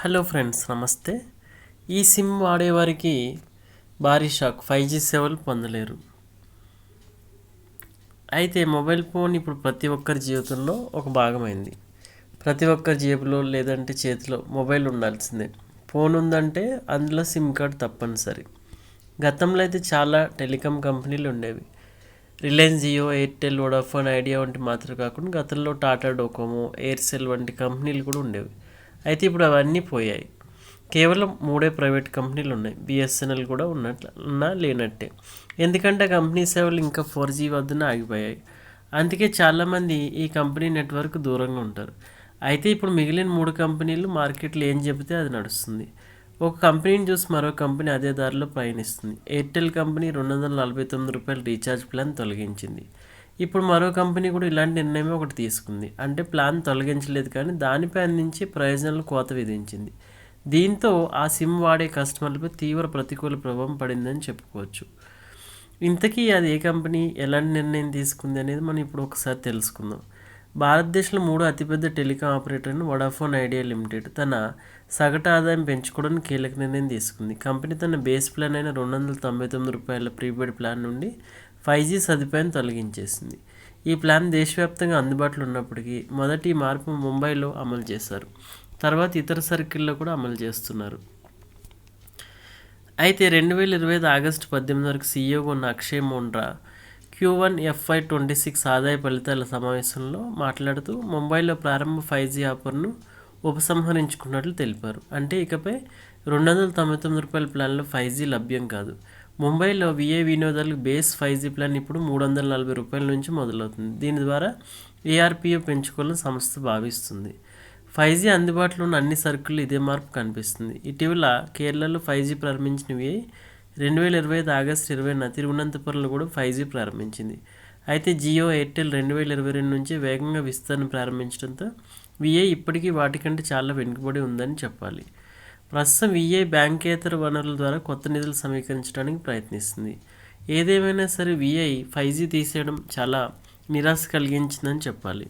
Hello friends, నమస్తే. ఈ SIM వాడేవారికి భారీ షాక్, 5G సేవలు పొందలేరు. అయితే మొబైల్ ఫోన్ ఇప్పుడు ప్రతి ఒక్కరి జీవితంలో ఒక భాగమైంది. ప్రతి ఒక్కరి జేబులో లేదంటే చేతిలో మొబైల్ ఉండాల్సిందే. ఫోన్ ఉందంటే అందులో సిమ్ కార్డ్ తప్పనిసరి. గతంలో అయితే చాలా టెలికాం కంపెనీలు ఉండేవి. రిలయన్స్ జియో, ఎయిర్టెల్, వోడాఫోన్, ఐడియా వంటి మాత్రమే కాకుండా గతంలో టాటా డోకోమో, ఎయిర్సెల్ వంటి కంపెనీలు కూడా ఉండేవి. అయితే ఇప్పుడు అవన్నీ పోయాయి. కేవలం మూడే ప్రైవేట్ కంపెనీలు ఉన్నాయి. బిఎస్ఎన్ఎల్ కూడా ఉన్నా లేనట్టే. ఎందుకంటే కంపెనీ సేవలు ఇంకా 4G వద్దనే ఆగిపోయాయి. అందుకే చాలామంది ఈ కంపెనీ నెట్వర్క్ దూరంగా ఉంటారు. అయితే ఇప్పుడు మిగిలిన మూడు కంపెనీలు మార్కెట్లో ఏం చెబితే అది నడుస్తుంది. ఒక కంపెనీని చూసి మరో కంపెనీ అదే దారిలో పయనిస్తుంది. ఎయిర్టెల్ కంపెనీ రూ. 249 రీఛార్జ్ ప్లాన్ తొలగించింది. ఇప్పుడు మరో కంపెనీ కూడా ఇలాంటి నిర్ణయమే ఒకటి తీసుకుంది. అంటే ప్లాన్ తొలగించలేదు, కానీ దానిపై అందించే ప్రయోజనాలు కోత విధించింది. దీంతో ఆ సిమ్ వాడే కస్టమర్లపై తీవ్ర ప్రతికూల ప్రభావం పడిందని చెప్పుకోవచ్చు. ఇంతకీ అది ఏ కంపెనీ, ఎలాంటి నిర్ణయం తీసుకుంది అనేది మనం ఇప్పుడు ఒకసారి తెలుసుకుందాం. భారతదేశంలో మూడో అతిపెద్ద టెలికాం ఆపరేటర్ అయిన వోడాఫోన్ ఐడియా లిమిటెడ్ తన సగటు ఆదాయం పెంచుకోవడానికి కీలక నిర్ణయం తీసుకుంది. కంపెనీ తన బేస్ ప్లాన్ అయిన రూ. 299 ప్రీపెయిడ్ ప్లాన్ నుండి 5G సదుపాయాన్ని తొలగించేసింది. ఈ ప్లాన్ దేశవ్యాప్తంగా అందుబాటులో ఉన్నప్పటికీ మొదటి మార్పు ముంబైలో అమలు చేశారు. తర్వాత ఇతర సర్కిల్లో కూడా అమలు చేస్తున్నారు. అయితే 2025 ఆగస్టు 18 వరకు సీఈఓగా ఉన్న అక్షయ్ మోండ్రా Q1 FY26 ఆదాయ ఫలితాల సమావేశంలో మాట్లాడుతూ ముంబైలో ప్రారంభ 5G ఆఫర్ను ఉపసంహరించుకున్నట్లు తెలిపారు. అంటే ఇకపై రూ. 299 ప్లాన్లో 5G లభ్యం కాదు. ముంబైలో విఐ వినియోగదారులకు బేస్ 5G ప్లాన్ ఇప్పుడు రూ. 340 నుంచి మొదలవుతుంది. దీని ద్వారా ఏఆర్పీఓ పెంచుకోవాలని సంస్థ భావిస్తుంది. 5G అందుబాటులో ఉన్న అన్ని సర్కిల్లో ఇదే మార్పు కనిపిస్తుంది. ఇటీవల కేరళలో 5G ప్రారంభించిన విఐ 2025 ఆగస్టు 20న తిరువనంతపురంలో కూడా 5G ప్రారంభించింది. అయితే జియో, ఎయిర్టెల్ 2022 నుంచి వేగంగా విస్తరణ ప్రారంభించడంతో విఐ ఇప్పటికీ వాటికంటే చాలా వెనుకబడి ఉందని చెప్పాలి. ప్రస్తుతం విఐ బ్యాంకేతర వనరుల ద్వారా కొత్త నిధులు సమీకరించడానికి ప్రయత్నిస్తుంది. ఏదేమైనా సరే విఐ 5G తీసేయడం చాలా నిరాశ కలిగించిందని చెప్పాలి.